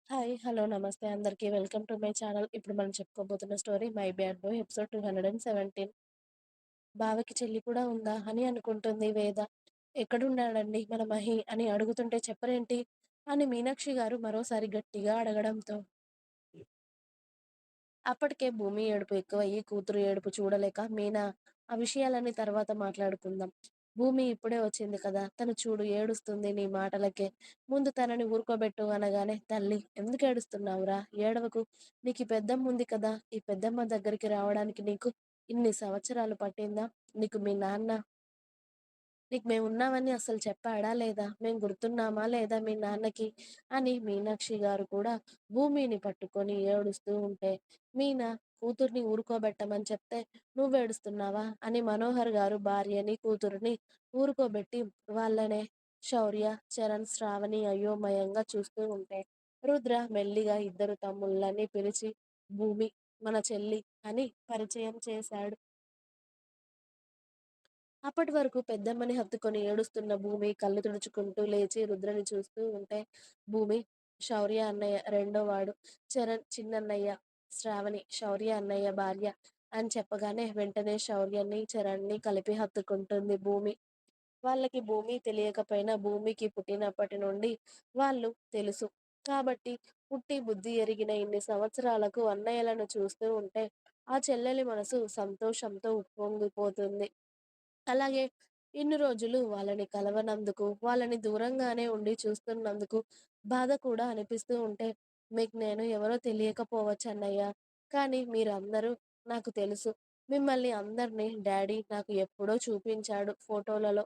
Hi. Hello. నమస్తే అందరికీ. Welcome to my channel. ఇప్పుడు మనం చెప్పుకోబోతున్న story 'my bad boy' episode 217. బావకి చెల్లి కూడా ఉందా అని అనుకుంటుంది వేద. ఎక్కడున్నాడండి మన మహి అని అడుగుతుంటే చెప్పరేంటి అని మీనాక్షి గారు మరోసారి గట్టిగా అడగడంతో అప్పటికే భూమి ఏడుపు ఎక్కువయ్యి కూతురు ఏడుపు చూడలేక మీనా ఆ విషయాలన్నీ తర్వాత మాట్లాడుకుందాం. భూమి ఇప్పుడే వచ్చింది కదా! తను చూడు ఏడుస్తుంది నీ మాటలకే. ముందు తనని ఊరుకోబెట్టు అనగానే, తల్లి ఎందుకు ఏడుస్తున్నావురా? ఏడవకు. నీకు ఈ పెద్దమ్మ ఉంది కదా! ఈ పెద్దమ్మ దగ్గరికి రావడానికి నీకు ఇన్ని సంవత్సరాలు పట్టిందా? నీకు మీ నాన్న నీకు మేమున్నామని అస్సలు చెప్పాడా లేదా? మేము గుర్తున్నామా లేదా మీ నాన్నకి? అని మీనాక్షి గారు కూడా భూమిని పట్టుకొని ఏడుస్తూ ఉంటే, మీనా కూతుర్ని ఊరుకోబెట్టమని చెప్తే నువ్వేడుస్తున్నావా? అని మనోహర్ గారు భార్యని, కూతురిని ఊరుకోబెట్టి వాళ్ళనే శౌర్య, చరణ్, శ్రావణి అయోమయంగా చూస్తూ ఉంటే, రుద్ర మెల్లిగా ఇద్దరు తమ్ముళ్ళని పిలిచి భూమి మన చెల్లి అని పరిచయం చేశాడు. అప్పటి వరకు పెద్దమ్మని హత్తుకొని ఏడుస్తున్న భూమి కళ్ళు తుడుచుకుంటూ లేచి రుద్రని చూస్తూ ఉంటే, భూమి శౌర్య అన్నయ్య రెండో వాడు, చరణ్ చిన్నన్నయ్య, శ్రావణి శౌర్య అన్నయ్య భార్య అని చెప్పగానే వెంటనే శౌర్యని, చరణ్‌ని కలిపి హత్తుకుంటుంది భూమి. వాళ్ళకి భూమి తెలియకపోయినా భూమికి పుట్టినప్పటి నుండి వాళ్ళు తెలుసు. కాబట్టి పుట్టి బుద్ధి ఎరిగిన ఇన్ని సంవత్సరాలకు అన్నయ్యలను చూస్తూ ఉంటే ఆ చెల్లెలి మనసు సంతోషంతో ఉప్పొంగిపోతుంది. అలాగే ఇన్ని రోజులు వాళ్ళని కలవనందుకు, వాళ్ళని దూరంగానే ఉండి చూస్తున్నందుకు బాధ కూడా అనిపిస్తూ ఉంటే, మీకు నేను ఎవరో తెలియకపోవచ్చన్నయ్య. కానీ మీరందరూ నాకు తెలుసు. మిమ్మల్ని అందరిని డ్యాడీ నాకు ఎప్పుడో చూపించాడు ఫోటోలలో.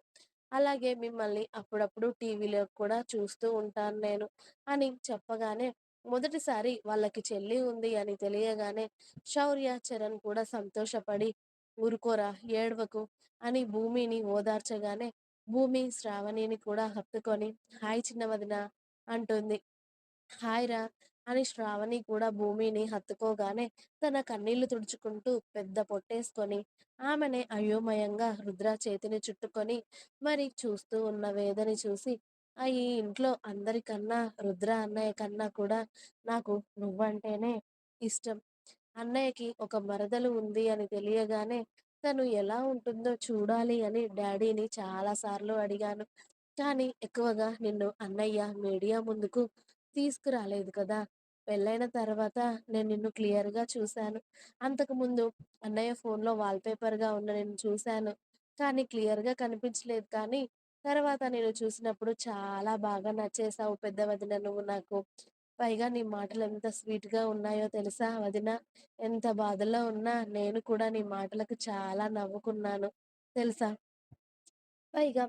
అలాగే మిమ్మల్ని అప్పుడప్పుడు టీవీలో కూడా చూస్తూ ఉంటాను నేను అని చెప్పగానే, మొదటిసారి వాళ్ళకి చెల్లి ఉంది అని తెలియగానే శౌర్య, చరణ్ కూడా సంతోషపడి, ఊరుకోరా ఏడవకు అని భూమిని ఓదార్చగానే, భూమి శ్రావణిని కూడా హత్తుకొని, హాయ్ చిన్న వదిన అంటుంది. హాయ్ రా! అని శ్రావణి కూడా భూమిని హత్తుకోగానే తన కన్నీళ్లు తుడుచుకుంటూ పెద్ద పొట్టేసుకొని ఆమెనే అయోమయంగా రుద్ర చేతిని చుట్టుకొని మరి చూస్తూ ఉన్న వేదని చూసి ఈ ఇంట్లో అందరికన్నా రుద్ర అన్నయ్య కన్నా కూడా నాకు నువ్వంటేనే ఇష్టం. అన్నయ్యకి ఒక మరదలు ఉంది అని తెలియగానే తను ఎలా ఉంటుందో చూడాలి అని డ్యాడీని చాలా సార్లు అడిగాను. కానీ ఎక్కువగా నిన్ను అన్నయ్య మీడియా ముందుకు తీసుకురాలేదు కదా! పెళ్ళైన తర్వాత నేను నిన్ను క్లియర్‌గా చూశాను. అంతకుముందు అన్నయ్య ఫోన్‌లో వాల్‌పేపర్‌గా ఉన్న నిన్ను చూశాను. కానీ క్లియర్‌గా కనిపించలేదు కానీ, తర్వాత నేను చూసినప్పుడు చాలా బాగా నచ్చేసావు పెద్ద వదిన నువ్వు నాకు. పైగా నీ మాటలు ఎంత స్వీట్‌గా ఉన్నాయో తెలుసా వదిన. ఎంత బాధలో ఉన్నా నేను కూడా నీ మాటలకు చాలా నవ్వుకున్నాను తెలుసా? పైగా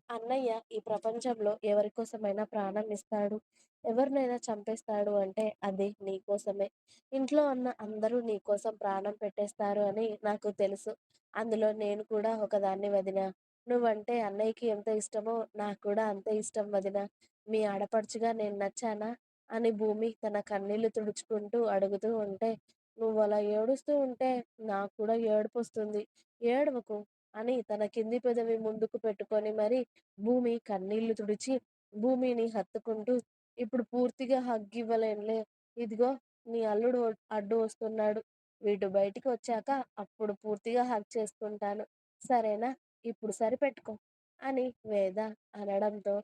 అన్నయ్య ఈ ప్రపంచంలో ఎవరి కోసమైనా ప్రాణం ఇస్తాడు. ఎవరినైనా చంపేస్తాడు అంటే అది నీ కోసమే. ఇంట్లో ఉన్న అందరూ నీ కోసం ప్రాణం పెట్టేస్తారు అని నాకు తెలుసు. అందులో నేను కూడా ఒకదాన్ని వదినా. నువ్వంటే అన్నయ్యకి ఎంత ఇష్టమో నాకు కూడా అంతే ఇష్టం వదినా. మీ ఆడపడుచుగా నేను నచ్చానా? అని భూమి తన కన్నీళ్లు తుడుచుకుంటూ అడుగుతూ ఉంటే, నువ్వలా ఏడుస్తూ ఉంటే నాకు కూడా ఏడుపొస్తుంది. ఏడవకు అని తన కింది పెదవి ముందుకు పెట్టుకొని మరి భూమి కన్నీళ్లు తుడిచి భూమిని హత్తుకుంటూ, ఇప్పుడు పూర్తిగా హగ్ ఇవ్వలేనులే. ఇదిగో నీ అల్లుడు అడ్డు వస్తున్నాడు. వీడు బయటికి వచ్చాక అప్పుడు పూర్తిగా హగ్ చేసుకుంటాను. సరేనా? ఇప్పుడు సరిపెట్టుకో అని వేద అనడంతో,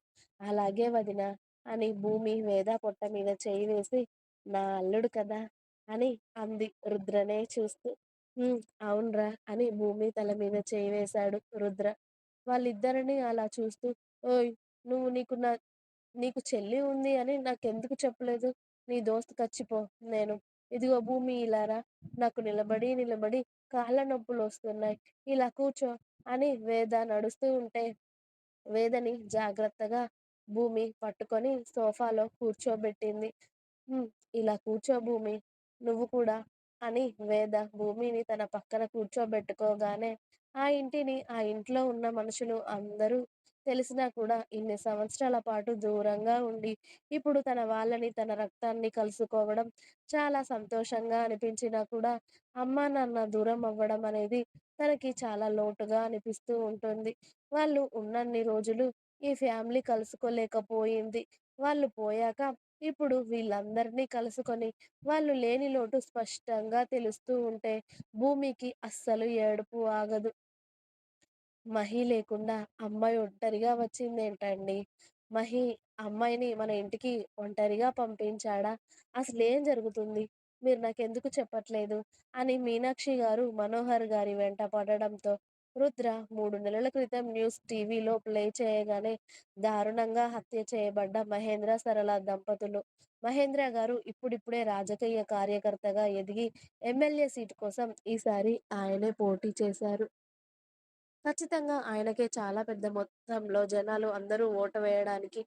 అలాగే వదిన అని భూమి వేద పొట్ట మీద చేయి వేసి, నా అల్లుడు కదా అని అంది రుద్రనే చూస్తూ. హ్మ్. అవునురా! అని భూమి తల మీద చేయి వేశాడు రుద్ర. వాళ్ళిద్దరిని అలా చూస్తూ, ఓయ్! నువ్వు నీకు చెల్లి ఉంది అని నాకెందుకు చెప్పలేదు? నీ దోస్త్ కచ్చిపో నేను. ఇదిగో భూమి ఇలా రా. నాకు నిలబడి, నిలబడి కాళ్ళ నొప్పులొస్తున్నాయి. ఇలా కూర్చో అని వేద నడుస్తూ ఉంటే వేదని జాగ్రత్తగా భూమి పట్టుకొని సోఫాలో కూర్చోబెట్టింది. హ్మ్. ఇలా కూర్చో భూమి నువ్వు కూడా అని వేద భూమిని తన పక్కన కూర్చోబెట్టుకోగానే ఆ ఇంటిని, ఆ ఇంట్లో ఉన్న మనుషులు అందరూ తెలిసినా కూడా ఇన్ని సంవత్సరాల పాటు దూరంగా ఉండి, ఇప్పుడు తన వాళ్ళని, తన రక్తాన్ని కలుసుకోవడం చాలా సంతోషంగా అనిపించినా కూడా, అమ్మా, నాన్న దూరం అవ్వడం అనేది తనకి చాలా లోటుగా అనిపిస్తూ ఉంటుంది. వాళ్ళు ఉన్నన్ని రోజులు ఈ ఫ్యామిలీ కలుసుకోలేకపోయింది. వాళ్ళు పోయాక ఇప్పుడు వీళ్ళందరినీ కలుసుకొని, వాళ్ళు లేని లోటు స్పష్టంగా తెలుస్తూ ఉంటే, భూమికి అస్సలు ఏడుపు ఆగదు. మహి లేకుండా అమ్మాయి ఒంటరిగా వచ్చిందేంటండి? మహి అమ్మాయిని మన ఇంటికి ఒంటరిగా పంపించాడా? అసలేం జరుగుతుంది? మీరు నాకెందుకు చెప్పట్లేదు? అని మీనాక్షి గారు మనోహర్ గారి వెంట పడడంతో, రుద్ర 3 నెలల క్రితం న్యూస్ టీవీలో ప్లే చేయగానే దారుణంగా హత్య చేయబడ్డ మహేంద్ర, సరళ దంపతులు. మహేంద్ర గారు ఇప్పుడిప్పుడే రాజకీయ కార్యకర్తగా ఎదిగి ఎమ్మెల్యే సీటు కోసం ఈసారి ఆయనే పోటీ చేశారు. ఖచ్చితంగా ఆయనకే చాలా పెద్ద మొత్తంలో జనాలు అందరూ ఓటు వేయడానికి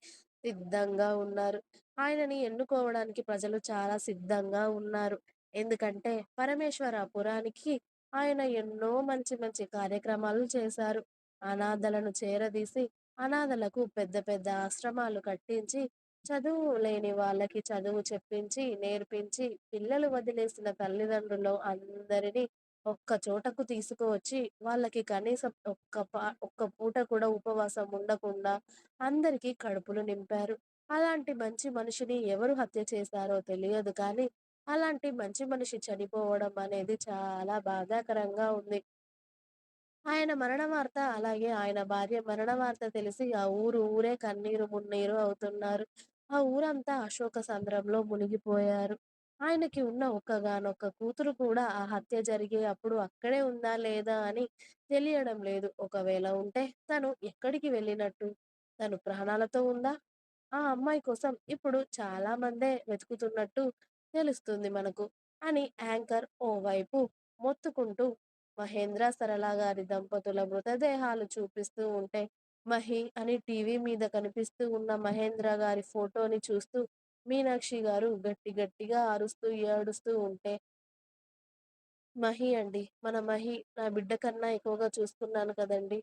సిద్ధంగా ఉన్నారు. ఆయనని ఎన్నుకోవడానికి ప్రజలు చాలా సిద్ధంగా ఉన్నారు. ఎందుకంటే పరమేశ్వరపురానికి ఆయన ఎన్నో మంచి మంచి కార్యక్రమాలు చేశారు. అనాథలను చేరదీసి, అనాథలకు పెద్ద పెద్ద ఆశ్రమాలు కట్టించి, చదువు లేని వాళ్ళకి చదువు చెప్పించి, నేర్పించి, పిల్లలు వదిలేసిన తల్లిదండ్రులు అందరినీ ఒక్క చోటకు తీసుకువచ్చి, వాళ్ళకి కనీసం ఒక్క పూట కూడా ఉపవాసం ఉండకుండా అందరికీ కడుపులు నింపారు. అలాంటి మంచి మనిషిని ఎవరు హత్య చేశారో తెలియదు కానీ, అలాంటి మంచి మనిషి చనిపోవడం అనేది చాలా బాధాకరంగా ఉంది. ఆయన మరణ వార్త, అలాగే ఆయన భార్య మరణ వార్త తెలిసి ఆ ఊరే కన్నీరు మున్నీరు అవుతున్నారు. ఆ ఊరంతా అశోక సంద్రంలో మునిగిపోయారు. ఆయనకి ఉన్న ఒక్కగానొక్క కూతురు కూడా ఆ హత్య జరిగే అప్పుడు అక్కడే ఉందా లేదా అని తెలియడం లేదు. ఒకవేళ ఉంటే తను ఎక్కడికి వెళ్ళినట్టు? తను ప్రాణాలతో ఉందా? ఆ అమ్మాయి కోసం ఇప్పుడు చాలా మందే వెతుకుతున్నట్టు తెలుస్తుంది మనకు అని యాంకర్ ఓవైపు మొత్తుకుంటూ మహేంద్ర సరళ గారి దంపతుల మృతదేహాలు చూపిస్తూ ఉంటే, మహి అని టీవీ మీద కనిపిస్తూ ఉన్న మహేంద్ర గారి ఫోటోని చూస్తూ మీనాక్షి గారు గట్టిగా అరుస్తూ ఏడుస్తూ ఉంటే, మహి అండి. మన మహి నా బిడ్డ కన్నా ఎక్కువగా చూసుకున్నాను కదండీ!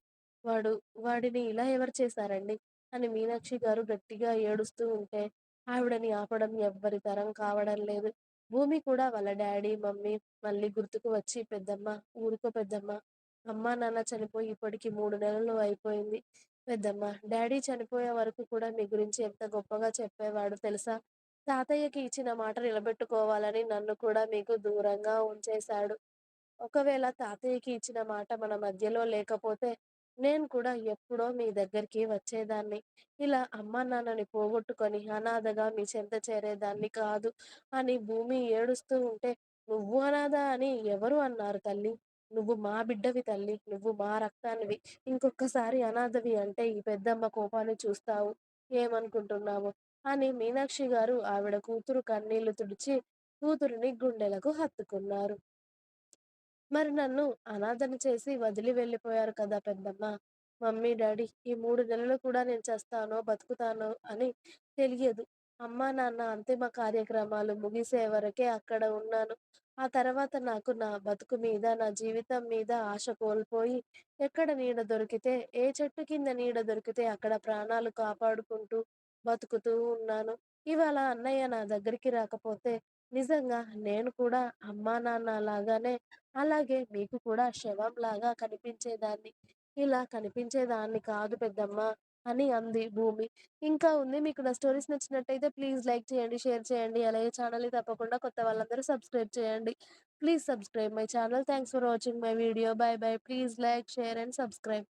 వాడు వాడిని ఇలా ఎవరు చేశారండి? అని మీనాక్షి గారు గట్టిగా ఏడుస్తూ ఉంటే, ఆవిడని ఆపడం ఎవ్వరి తరం కావడం లేదు. భూమి కూడా వాళ్ళ డ్యాడీ, మమ్మీ మళ్ళీ గుర్తుకు వచ్చి, "పెద్దమ్మ, ఊరుకో పెద్దమ్మ. అమ్మా, నాన్న చనిపోయి ఇప్పటికి 3 నెలలు అయిపోయింది. పెద్దమ్మ, డ్యాడీ చనిపోయే వరకు కూడా మీ గురించి ఎంత గొప్పగా చెప్పేవాడు తెలుసా? తాతయ్యకి ఇచ్చిన మాట నిలబెట్టుకోవాలని నన్ను కూడా మీకు దూరంగా ఉంచేశాడు. ఒకవేళ తాతయ్యకి ఇచ్చిన మాట మన మధ్యలో లేకపోతే, నేను కూడా ఎప్పుడో మీ దగ్గరికి వచ్చేదాన్ని. ఇలా అమ్మా, నాన్నని పోగొట్టుకొని అనాథగా మీ చెంత చేరేదాన్ని కాదు" అని భూమి ఏడుస్తూ ఉంటే, "నువ్వు అనాథ అని ఎవరు అన్నారు తల్లి? నువ్వు మా బిడ్డవి తల్లి. నువ్వు మా రక్తానివి. ఇంకొక్కసారి అనాథవి అంటే ఈ పెద్దమ్మ కోపాన్ని చూస్తావు. ఏమనుకుంటున్నావు?" అని మీనాక్షి గారు ఆవిడ కూతురు కన్నీళ్లు తుడిచి కూతురిని గుండెలకు హత్తుకున్నారు. మరి నన్ను అనాథని చేసి వదిలి వెళ్ళిపోయారు కదా పెద్దమ్మ. మమ్మీ, డ్యాడీ ఈ 3 నెలలు కూడా నేను చస్తానో, బతుకుతానో అని తెలియదు. అమ్మా, నాన్న అంతిమ కార్యక్రమాలు ముగిసే వరకే అక్కడ ఉన్నాను. ఆ తర్వాత నాకు నా బతుకు మీద, నా జీవితం మీద ఆశ కోల్పోయి, ఎక్కడ నీడ దొరికితే, ఏ చెట్టు కింద నీడ దొరికితే అక్కడ ప్రాణాలు కాపాడుకుంటూ బతుకుతూ ఉన్నాను. ఇవాళ అన్నయ్య నా దగ్గరికి రాకపోతే నిజంగా నేను కూడా అమ్మా, నాన్న లాగానే అలాగే మీకు కూడా శవంలాగా కనిపించేదాన్ని. ఇలా కనిపించేదాన్ని కాదు పెద్దమ్మ అని అంది భూమి. ఇంకా ఉంది. మీకు నా స్టోరీస్ నచ్చినట్టయితే ప్లీజ్ లైక్ చేయండి, షేర్ చేయండి. అలాగే ఛానెల్‌ని తప్పకుండా కొత్త వాళ్ళందరూ సబ్స్క్రైబ్ చేయండి. Please subscribe my channel. Thanks for watching my video. By by. Please like, share and subscribe.